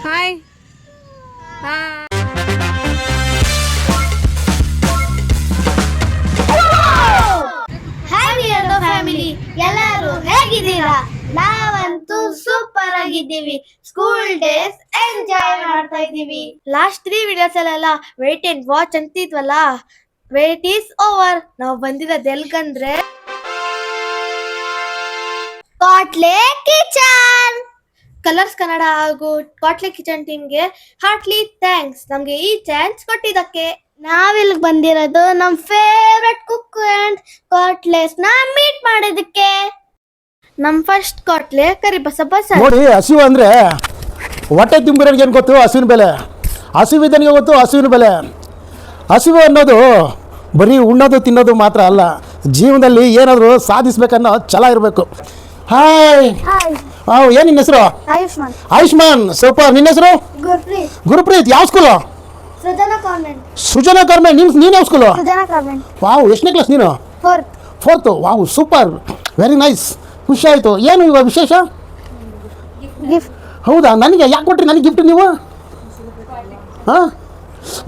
Hi hi family ಎಲ್ಲರೂ ಹೇಗಿದ್ದೀರಾ? ನಾವಂತೂ ಸೂಪರ್ ಆಗಿದ್ದೀವಿ. ಸ್ಕೂಲ್ ಡೇಸ್ ಎಂಜಾಯ್ ಮಾಡ್ತಾ ಇದ್ದೀವಿ. ಲಾಸ್ಟ್ 3 ವಿಡಿಯೋಸ್ ಅಲ್ಲೆಲ್ಲ ವೇಟ್ ಅಂಡ್ ವಾಚ್ ಅಂತಿದ್ವಲ್ಲ, ವೇಟ್ ಈಸ್ ಓವರ್. ನಾವು ಬಂದಿರೋದು ಎಲ್ಗಂದ್ರೆ ಕಾಟ್ಲೆ ಕಿಚನ್. ಕಲರ್ಸ್ ಕನ್ನಡ ಹಾಗೂ ಕಾಟ್ಲೆ ಕಿಚನ್ ಟೀಮ್ಗೆ ಹಾರ್ಟ್ಲಿ ಥ್ಯಾಂಕ್ಸ್ ನಮ್ಗೆ ಈ ಚಾನ್ಸ್ ಕೊಟ್ಟಿದ್ದಕ್ಕೆ. ನಾವಿಲ್ಲಿ ಬಂದಿರೋದು ನಮ್ ಫೇವ್ರೆಟ್ ಕುಕ್ ಅಂಡ್ ಕಾಟ್ಲೆಸ್ ನ ಮೀಟ್ ಮಾಡೋದಕ್ಕೆ. ನಮ್ ಫಸ್ಟ್ ಕಾಟ್ಲೆ ಕರಿಬಸಪ್ಪ ಸರ್. ನೋಡಿ, ಹಸಿವು ಅಂದ್ರೆ ಹೊಟ್ಟೆ ತುಂಬಿರೋರಿಗೆ ಏನು ಗೊತ್ತು ಹಸುವಿನ ಬೆಲೆ, ಹಸಿವಿದ್ದನಿಗೆ ಗೊತ್ತು ಹಸುವಿನ ಬೆಲೆ. ಹಸಿವು ಅನ್ನೋದು ಬರೀ ಉಣ್ಣೋದು ತಿನ್ನೋದು ಮಾತ್ರ ಅಲ್ಲ, ಜೀವನದಲ್ಲಿ ಏನಾದರೂ ಸಾಧಿಸ್ಬೇಕನ್ನೋ ಛಲ ಇರಬೇಕು. ಹಾಯ್, ಏನು ನಿನ್ನ ಹೆಸರು? ಆಯುಷ್ಮಾನ್. ಆಯುಷ್ಮಾನ್, ಸೂಪರ್. ನಿನ್ನ ಹೆಸರು? ಗುರ್ಪ್ರೀತ್. ಗುರುಪ್ರೀತ್. ಯಾವ ಸ್ಕೂಲು? ಸೃಜನಾ ಕಾನ್ವೆಂಟ್. ಸೃಜನಾ ಕಾನ್ವೆಂಟ್. ನೀನು ಯಾವ ಸ್ಕೂಲು? ಸೃಜನಾ ಕಾನ್ವೆಂಟ್. ವಾವ್, ಎಷ್ಟನೇ ಕ್ಲಾಸ್ ನೀನು? Fourth. Wow, super, very nice. ಖುಷಿ ಆಯಿತು. ಏನು ಇವಾಗ ವಿಶೇಷ? ಗಿಫ್ಟ್. ಹೌದಾ? ನನಗೆ ಯಾಕೆ ಕೊಟ್ರಿ ನನಗೆ ಗಿಫ್ಟ್ ನೀವು? ಹಾಂ,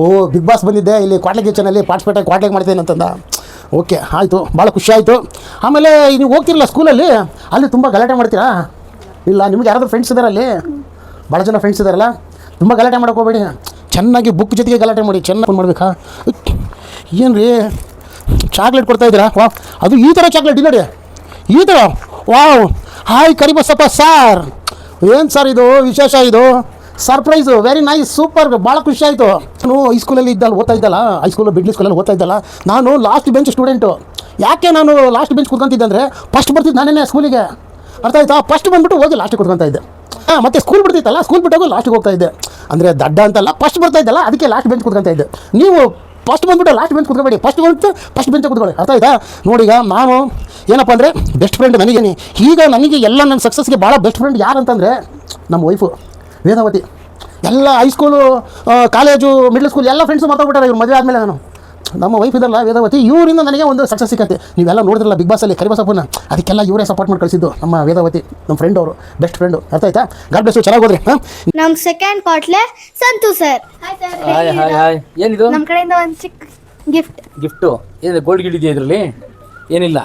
ಓ, ಬಿಗ್ ಬಾಸ್ ಬಂದಿದ್ದೆ, ಇಲ್ಲಿ ಕ್ವಾಟ್ಲೆ ಕಿಚನಲ್ಲಿ ಪಾರ್ಟಿಸಿಪೇಟ್ ಆಗಿ ಕ್ವಾಟ್ಲೆಗೆ ಮಾಡ್ತೇನೆ ಅಂತಂದ. ಓಕೆ, ಆಯಿತು, ಭಾಳ ಖುಷಿ ಆಯಿತು. ಆಮೇಲೆ ನೀವು ಹೋಗ್ತಿರಲ್ಲ ಸ್ಕೂಲಲ್ಲಿ, ಅಲ್ಲಿ ತುಂಬ ಗಲಾಟೆ ಮಾಡ್ತೀರಾ? ಇಲ್ಲ, ನಿಮ್ಗೆ ಯಾರಾದರೂ ಫ್ರೆಂಡ್ಸ್ ಇದ್ದಾರೆ ಅಲ್ಲಿ? ಭಾಳ ಜನ ಫ್ರೆಂಡ್ಸ್ ಇದ್ದಾರಲ್ಲ, ತುಂಬ ಗಲಾಟೆ ಮಾಡೋಕೆ ಹೋಗಬೇಡಿ. ಚೆನ್ನಾಗಿ ಬುಕ್ ಜೊತೆಗೆ ಗಲಾಟೆ ಮಾಡಿ, ಚೆನ್ನಾಗಿ ಮಾಡಬೇಕಾ? ಏನು ರೀ, ಚಾಕ್ಲೇಟ್ ಕೊಡ್ತಾಯಿದ್ದೀರಾ? ವಾವ್, ಅದು ಈ ಥರ ಚಾಕ್ಲೇಟ್ ನೋಡಿ, ಈ ಥರ. Wow, hi Karibasappa sir. ಏನು ಸರ್ ಇದು ವಿಶೇಷ, ಇದು ಸರ್ಪ್ರೈಸು, ವೆರಿ ನೈಸ್, ಸೂಪರ್, ಭಾಳ ಖುಷಿ ಆಯಿತು. ನಾನು ಹೈಸ್ಕೂಲಲ್ಲಿ ಓದ್ತಾ ಇದ್ದಲ್ಲ, ಹೈಸ್ಕೂಲು ಬಿಡ್ಲಿ ಸ್ಕೂಲಲ್ಲಿ ಓದ್ತಾ ಇದ್ದಲ್ಲ, ನಾನು ಲಾಸ್ಟ್ ಬೆಂಚ್ ಸ್ಟೂಡೆಂಟು. ಯಾಕೆ ನಾನು ಲಾಸ್ಟ್ ಬೆಂಚ್ ಕೂತ್ಕೊಂತಿದ್ದೆ ಅಂದರೆ, ಫಸ್ಟ್ ಬರ್ತಿದ್ದು ನಾನೇ ಸ್ಕೂಲಿಗೆ, ಅರ್ಥ ಆಯ್ತಾ? ಫಸ್ಟ್ ಬಂದುಬಿಟ್ಟು ಹೋಗಿ ಲಾಸ್ಟಿಗೆ ಕೂತ್ಕೊತಾ ಇದ್ದೆ. ಹಾಂ, ಮತ್ತು ಸ್ಕೂಲ್ ಬಿಡ್ತಿತ್ತಲ್ಲ, ಸ್ಕೂಲ್ ಬಿಟ್ಟೋಗಿ ಲಾಸ್ಟಿಗೆ ಹೋಗ್ತಾ ಇದ್ದೆ. ಅಂದರೆ ದಡ್ಡ ಅಂತಲ್ಲ, ಫಸ್ಟ್ ಬರ್ತಾ ಇದ್ದಲ್ಲ, ಅದಕ್ಕೆ ಲಾಸ್ಟ್ ಬೆಂಚ್ ಕೂತ್ಕೊತಾ ಇದ್ದೆ. ನೀವು ಫಸ್ಟ್ ಬಂದುಬಿಟ್ಟು ಲಾಸ್ಟ್ ಬೆಂಚ್ ಕೂತ್ಕೊಬೇಡಿ, ಫಸ್ಟ್ ಬೆಂಚ್ ಕೂತ್ಕೊಳ್ಳಿ, ಅರ್ಥ ಆಯ್ತಾ? ನೋಡಿ, ಈಗ ನಾನು ಏನಪ್ಪ ಅಂದರೆ ಬೆಸ್ಟ್ ಫ್ರೆಂಡ್ ನನಗೇನೆ. ಈಗ ನನಗೆ ಎಲ್ಲ ನನ್ನ ಸಕ್ಸಸ್ಗೆ ಭಾಳ ಬೆಸ್ಟ್ ಫ್ರೆಂಡ್ ಯಾರು ಅಂತಂದರೆ ನಮ್ಮ ವೈಫು ವೇದಾವತಿ. ಎಲ್ಲ ಹೈಸ್ಕೂಲು, ಕಾಲೇಜು, ಮಿಡ್ಲ್ ಸ್ಕೂಲ್ ಎಲ್ಲ ಫ್ರೆಂಡ್ಸು ಮಾತಾಡ್ಬಿಟ್ಟಾರೆ ಇವ್ರು ಮದುವೆ ಆದಮೇಲೆ. ನಾನು ನಮ್ಮ ವೈಫ್ ಇದಲ್ಲ ವೇದಾವತಿ, ಇವರಿಂದ ನನಗೆ ಒಂದು ಸಕ್ಸಸ್ ಸಿಕ್ಕತ್ತೆ. ನೀವೆಲ್ಲ ನೋಡಿದ್ರಲ್ಲ ಬಿಗ್ ಬಾಸಲ್ಲಿ ಕರಿಬಸಪ್ಪನ, ಅದಕ್ಕೆಲ್ಲ ಇವರೇ ಸಪೋರ್ಟ್ ಮಾಡಿ ಕಳಿಸಿದ್ದು. ನಮ್ಮ ವೇದಾವತಿ ನಮ್ಮ ಫ್ರೆಂಡ್, ಅವರು ಬೆಸ್ಟ್ ಫ್ರೆಂಡು, ಅರ್ಥ ಆಯ್ತಾ? ಗಾಡ್ ಬ್ಲೆಸ್ ಯು, ಚೆನ್ನಾಗಿ ಹೋದ್ರಿ. ಹಾಂ, ನಮ್ ಸೆಕೆಂಡ್ ಕಾಟ್ಲೆ ಸಂತು ಸರ್. ಹಾಯ್. ಏನಿದು? ನಮ್ ಕಡೆಯಿಂದ ಒಂದು ಚಿಕ್ಕ ಗಿಫ್ಟು ಏನಿದೆ? ಗೋಲ್ಡ್ ಗಿಲ್ಡ್ ಇದೆಯಾ ಇದರಲ್ಲಿ? ಏನಿಲ್ಲ.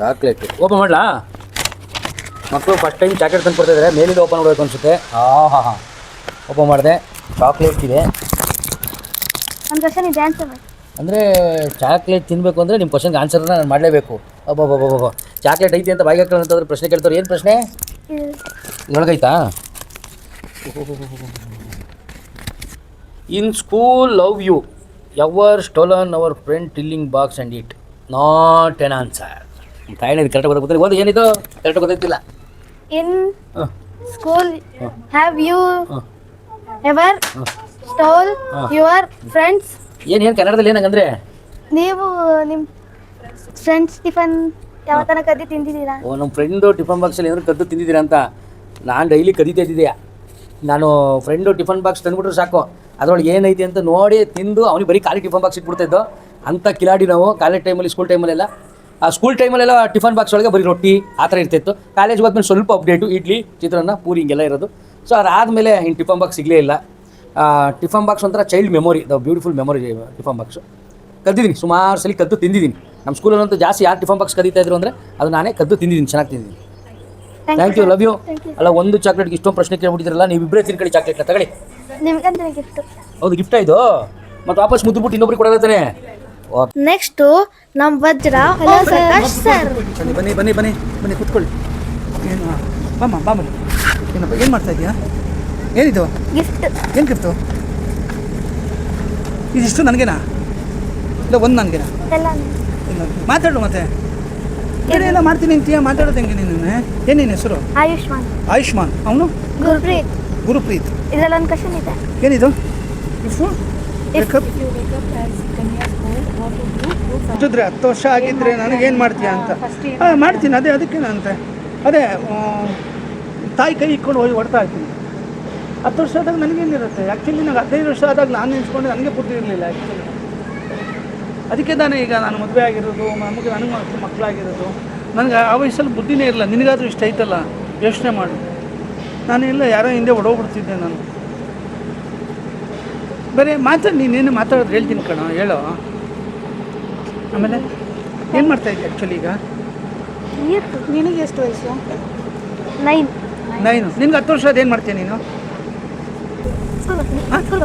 ಚಾಕ್ಲೇಟ್ ಓಪನ್ ಮಾಡಲಾ? ಮಕ್ಕಳು ಫಸ್ಟ್ ಟೈಮ್ ಚಾಕ್ಲೇಟ್ ತಂದು ಕೊಡ್ತಾ ಇದ್ದಾರೆ, ಮೇಲಿಂದ ಓಪನ್ ಮಾಡಬೇಕು ಅನ್ಸುತ್ತೆ. ಹಾಂ, ಓಪನ್ ಮಾಡಿದೆ. ಚಾಕ್ಲೇಟ್ ಇದೆ. ಅಂದರೆ ಚಾಕ್ಲೇಟ್ ತಿನ್ನಬೇಕು ಅಂದರೆ ನಿಮ್ಮ ಕ್ವಶನ್ಗೆ ಆನ್ಸರ್ನ ನಾನು ಮಾಡಲೇಬೇಕು. ಅಬ್ಬಬ್ಬಬ್ಬ, ಚಾಕ್ಲೇಟ್ ಐತಿ ಅಂತ ಬಾಯಿಗೆ ಹಾಕೋಣ ಅಂತಂದ್ರೆ ಪ್ರಶ್ನೆ ಕೇಳ್ತಾರೆ. ಏನು ಪ್ರಶ್ನೆ? ಇದ್ರೊಳಗೈತಾ? In school love you ever stolen our friend tilling box and it not an answer. ತಾಯಿನ ಕರೆಕ್ಟಾಗಿ ಗೊತ್ತಾಗ್ತಿಲ್ಲ. ಓದು, ಏನಿದು ಕರೆಕ್ಟಾಗಿ ಗೊತ್ತಾಗ್ತಿಲ್ಲ. In school have you ever stole your friends? ಏನು ಕನ್ನಡದಲ್ಲಿ ಏನಂಗಂದ್ರೆ? ನೀವು ನಿಮ್ಮ ಫ್ರೆಂಡ್ಸ್ ಟಿಫನ್ ಯಾವತ್ತನ ಕದ್ದು ತಿಂದಿದ್ದೀರಾ? ಓ, ನಮ್ಮ ಫ್ರೆಂಡು ಟಿಫನ್ ಬಾಕ್ಸಲ್ಲಿ ಏನಾದ್ರು ಕದ್ದು ತಿಂದಿದ್ದೀರಾ ಅಂತ. ನಾನು ಡೈಲಿ ಕದೀತಾ ಇದ್ದಿದ್ದೆ. ನಾನು ಫ್ರೆಂಡು ಟಿಫನ್ ಬಾಕ್ಸ್ ತಂದುಬಿಟ್ರೆ ಸಾಕು, ಅದರೊಳಗೆ ಏನೈತಿ ಅಂತ ನೋಡಿ ತಿಂದು ಅವನಿಗೆ ಬರೀ ಖಾಲಿ ಟಿಫನ್ ಬಾಕ್ಸ್ ಇಟ್ಬಿಡ್ತಾಯಿದ್ದೋ. ಅಂಥ ಕಿಲಾಡಿ ನಾವು ಕಾಲೇಜ್ ಟೈಮಲ್ಲಿ, ಸ್ಕೂಲ್ ಟೈಮಲ್ಲೆಲ್ಲ. ಆ ಸ್ಕೂಲ್ ಟೈಮಲ್ಲೆಲ್ಲ ಟಿಫನ್ ಬಾಕ್ಸ್ ಒಳಗೆ ಬರೀ ರೊಟ್ಟಿ ಆ ಥರ ಇರ್ತಿತ್ತು. ಕಾಲೇಜ್ಗೆ ಹೋದ್ಮೇಲೆ ಸ್ವಲ್ಪ ಅಪ್ಡೇಟು, ಇಡ್ಲಿ, ಚಿತ್ರಾನ್ನ, ಪೂರಿ ಹಿಂಗೆಲ್ಲ ಇರೋದು. ಸೊ ಅದಾದಮೇಲೆ ಇನ್ನು ಟಿಫನ್ ಬಾಕ್ಸ್ ಸಿಗಲೇ ಇಲ್ಲ. ಟಿಫನ್ ಬಾಕ್ಸ್ ಒಂಥರ child memory, the beautiful memory tiffin box. ಕದ್ದಿದ್ದೀನಿ, ಸುಮಾರು ಸಲ ಕದ್ದು ತಿಂದಿದ್ದೀನಿ. ನಮ್ಮ ಸ್ಕೂಲಲ್ಲಂತೂ ಜಾಸ್ತಿ ಯಾರು ಟಿಫನ್ ಬಾಕ್ಸ್ ಕದೀತಾ ಇದ್ರು ಅಂದರೆ ಅದು ನಾನೇ ಕದ್ದು ತಿಂದಿದ್ದೀನಿ, ಚೆನ್ನಾಗಿ ತಿಂದಿದ್ದೀನಿ. Thank you, love you. ಅಲ್ಲ, ಒಂದು ಚಾಕ್ಲೇಟ್ಗೆ ಇಷ್ಟೊಂದು ಪ್ರಶ್ನೆ ಕೇಳ್ಬಿಟ್ಟಿದ್ರಲ್ಲ, ನೀವು ಇಬ್ಬರೇ ತಿನ್ಕೊಳ್ಳಿ ಚಾಕ್ಲೇಟ್ನ, ತಗೊಳ್ಳಿ. ಹೌದು, ಗಿಫ್ಟ್ ಆಯಿತು. ಮತ್ತು ವಾಪಸ್ ಮುದ್ದುಬಿಟ್ಟು ಇನ್ನೊಬ್ರಿಗೆ ಕೊಡೋದಾನೆ. ನೆಕ್ಸ್ಟು ನಮ್ಮ ವಜ್ರ ಪ್ರಕಾಶ್ ಸರ್. ಬನ್ನಿ ಕೂತ್ಕೊಳ್ಳಿ. ಏನು ಬನ್ನಿ. ಏನಪ್ಪ, ಏನು ಮಾಡ್ತಾ ಇದೆಯಾ? ಏನಿದು ಗಿಫ್ಟ್? ಏನು ಗಿಫ್ಟು? ಇದಿಷ್ಟು ನನಗೇನಾ? ಇಲ್ಲ, ಒಂದು ನನಗೇನಾ? ಮಾತಾಡು ಮತ್ತೆ. ಎಲ್ಲ ಮಾಡ್ತೀನಿ ಅಂತೀಯ, ಮಾತಾಡೋದು ಹೆಂಗೆ ನೀನು? ಏನೇನು ಹೆಸರು? ಆಯುಷ್ಮಾನ್. ಅವನು ಗುರುಪ್ರೀತ್. ಇದರಲ್ಲಿ ಒಂದು ಕ್ವಶನ್ ಇದೆ. ಏನಿದು? ಹುಟ್ಟಿದ್ರೆ 10 ವರ್ಷ ಆಗಿದ್ರೆ ನನಗೇನು ಮಾಡ್ತೀಯ ಅಂತ. ಮಾಡ್ತೀನಿ, ಅದಕ್ಕೇನು ಅಂತ. ಅದೇ ತಾಯಿ ಕೈ ಇಟ್ಕೊಂಡು ಹೋಗಿ ಹೊಡ್ತಾ ಇರ್ತೀನಿ. 10 ವರ್ಷ ಆದಾಗ ನನಗೇನಿರುತ್ತೆ? ಆ್ಯಕ್ಚುಲಿ ನನಗೆ 15 ವರ್ಷ ಆದಾಗ ನಾನು ನೆನೆಸ್ಕೊಂಡು ನನಗೆ ಬುದ್ಧಿ ಇರಲಿಲ್ಲ ಆ್ಯಕ್ಚುಲಿ. ಅದಕ್ಕೆ ತಾನೇ ಈಗ ನಾನು ಮದುವೆ ಆಗಿರೋದು, ನನಗೆ ಮಕ್ಕಳಾಗಿರೋದು. ನನಗೆ ಆ ವಯಸ್ಸಲ್ಲಿ ಬುದ್ಧಿನೇ ಇರಲ್ಲ. ನಿನಗಾದರೂ ಇಷ್ಟ ಐತಲ್ಲ, ಯೋಚನೆ ಮಾಡು. ನಾನೆಲ್ಲ ಯಾರೋ ಹಿಂದೆ ಹೊಡೋಗ್ಬಿಡ್ತಿದ್ದೆ ನಾನು. ಬರೀ ಮಾತಾಡಿ, ನೀನೇನು ಮಾತಾಡೋದು ಹೇಳ್ತೀನಿ ಕಣೋ, ಹೇಳೋ. ಆಮೇಲೆ ಏನು ಮಾಡ್ತಾಯಿದ್ದೆ ಆ್ಯಕ್ಚುಲಿ ಈಗ? ನಿನಗೆ ಎಷ್ಟು ವಯಸ್ಸು? 9. ನಿನ್ಗೆ 10 ವರ್ಷ ಏನು ಮಾಡ್ತೀಯ ನೀನು?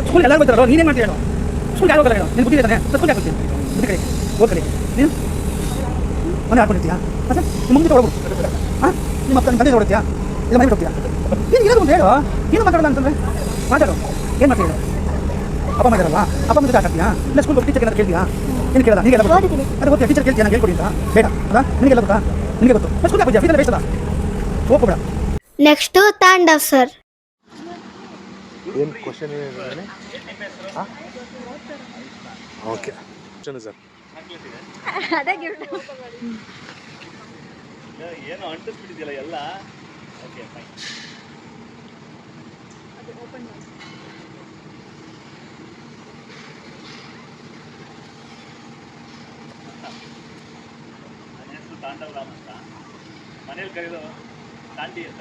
ಸ್ಕೂಲ್ ಎಲ್ಲ ಗೊತ್ತಾರೋ, ನೀನೇನು ಮಾಡ್ತೀಯ ಹೇಳೋ? ಸ್ಕೂಲ್ ಯಾರು ಹೋಗಲ್ಲ ಹೇಳೋ? ನೀನು ಬುದ್ಧಿ ಇದ್ದಾನೆ, ಸ್ಕೂಲ್ ಯಾಕೆ ಹೋಗ್ತೀನಿ? ಬುದ್ಧಿ ಕಡೆ ಹೋಗಿ ಕಡೆ ನೀನು ಮನೆ ಹಾಕೊಂಡಿರ್ತೀಯಾ? ಮತ್ತೆ ನಿಮ್ಮ ಮುಂದೆ ಹೊಡೋಗ್ಬಿಡು. ಹಾಂ, ನಿಮ್ಮ ಅಪ್ಪ ನಿಮ್ಮ ತಂದೆ ಹೊಡ್ತೀಯಾ? ಇಲ್ಲ ಮನೆ ಬಿಟ್ಟು ಹೋಗ್ತೀಯಾ? ನೀನು ಏನಾದ್ರು ಒಂದು ಹೇಳೋ. ಏನು ಮಾತಾಡೋಲ್ಲ ಅಂತಂದರೆ ಮಾತಾಡೋ. ಏನು ಮಾಡ್ತೀಯ ಹೇಳು? ಅಪ್ಪ ಮಾಡಿರಲ್ವಾ? ಅಪ್ಪ ಮುಂದೆ ಹಾಕ್ತೀಯಾ? ಇಲ್ಲ ಸ್ಕೂಲ್ ಟೀಚರ್ ಏನಾದ್ರು ಕೇಳ್ತೀಯಾ? ಏನು ಕೇಳೋದ? ನೀಗೆಲ್ಲ ಅದು ಗೊತ್ತಿಲ್ಲ. ಟೀಚರ್ ಕೇಳ್ತೀಯ, ನಾನು ಹೇಳ್ಕೊಡಿ ಅಂತ? ಬೇಡ ಅಲ್ಲ, ನಿನಗೆಲ್ಲ ಗೊತ್ತಾ? ನಿನಗೆ ಗೊತ್ತು. ಸ್ಕೂಲ್ ಯಾಕೆ ಹೋಗ್ತೀಯಾ? ಬೇಸದ ಹೋಗ್ಬೇಡ. Next Tandav sir. ಏನು ಕ್ವಶನ್ ಏನಿದೆ? ಹಾಂ, ಓಕೆ. ಕ್ವಶನ್ ಸರ್ ಅದೇ ಗಿಫ್ಟ್. ಏನು ಅಂಟಿಸ್ಬಿಟ್ಟಿದೆಯಲ್ಲ ಎಲ್ಲ. Okay fine. ನನ್ನ ಹೆಸರು ತಾಂಡವ್ ರಾಮ್ ಅಂತ. ಮನೇಲಿ ಕರೆದು ತಾಂಡಿ ಅಂತ.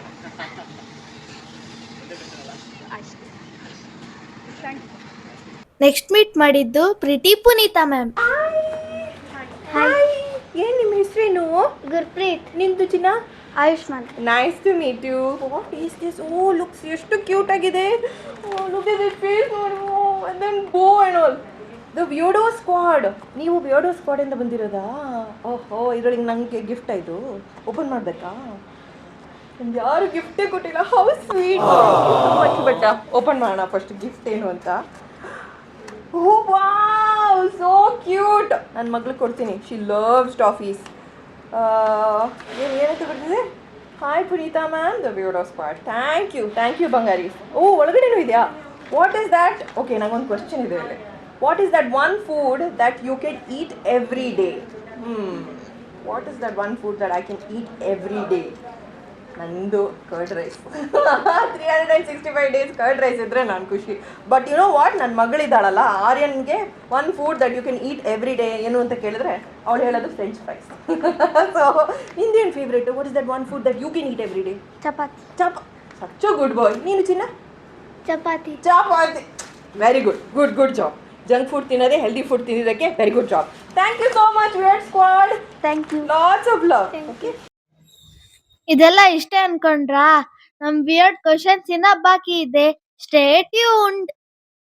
ಒಂದೇ ಬೆಟ್ಟನಲ್ಲ. ನೆಕ್ಸ್ಟ್ ಮೀಟ್ ಮಾಡಿದ್ದು ಪ್ರಿಟಿ ಪುನೀತಾ ಮ್ಯಾಮ್. ಏನ್ ನಿಮ್ಮ ಹೆಸರೇನು? ಗುರ್ಪ್ರೀತ್. ನಿಂದು ಚಿನ್ನ? Ayushman. Nice to meet you. What is this? Oh looks ಎಷ್ಟು ಕ್ಯೂಟ್ ಆಗಿದೆ. ಲುಕ್ ಎಟ್ ದಿಸ್ ಫೇಸ್ ನೋಡು. And then bow and all. The weirdo squad. ನೀವು ವಿಯೋಡೋ ಸ್ಕ್ವಾಡ್ ಇಂದ ಬಂದಿರೋದಾ? ಓಹೋ, ಇದರೊಳಗೆ ನನಗೆ ಗಿಫ್ಟ್ ಆಯಿತು. ಓಪನ್ ಮಾಡಬೇಕಾ? ನಿಮ್ಗೆ ಯಾರು ಗಿಫ್ಟೇ ಕೊಟ್ಟಿಲ್ಲ. How sweet. ಬಟ್ ಓಪನ್ ಮಾಡೋಣ ಫಸ್ಟ್ ಗಿಫ್ಟ್ ಏನು ಅಂತ. Oh wow, so cute. ನನ್ನ ಮಗಳಿಗೆ ಕೊಡ್ತೀನಿ. She loves toffees. ಏನಂತ ಬರ್ತಿದೆ? Hi Punitha ma'am, the weirdo squad. Thank you ಬಂಗಾರೀಸ್. ಓ, ಒಳಗಡೆನೂ ಇದೆಯಾ? What is that? ಓಕೆ, ನಂಗೊಂದು ಕ್ವಶನ್ ಇದೆ ಇಲ್ಲಿ. What is that one food that you can eat every day? What is that one food that I can eat every day? ನಂದು curd rice. 365 days curd rice ಇದ್ದರೆ ನಾನು ಖುಷಿ. But you know what, ನನ್ನ ಮಗಳಿದ್ದಾಳಲ್ಲ ಆರ್ಯನ್ಗೆ one food that you can eat every day ಏನು ಅಂತ ಕೇಳಿದ್ರೆ ಅವಳು ಹೇಳೋದು ಫ್ರೆಂಚ್ ಫ್ರೈಸ್. ಸೊ ನಿಂದೇನು favourite? What is that one food that you can eat every day? Chapati. Such a good boy. ನೀನು ಚಿನ್ನ? Chapati. Very good job. Junk food ತಿನ್ನೋದೇ healthy food ತಿನ್ನೋದಕ್ಕೆ very good job. Thank you so much weird squad. Thank you. Lots of love. Okay, ಇದೆಲ್ಲ ಇಷ್ಟೇ ಅನ್ಕೊಂಡ್ರಾ? ನಮ್ weird questions ಇನ್ನ ಬಾಕಿ ಇದೆ. Stay tuned.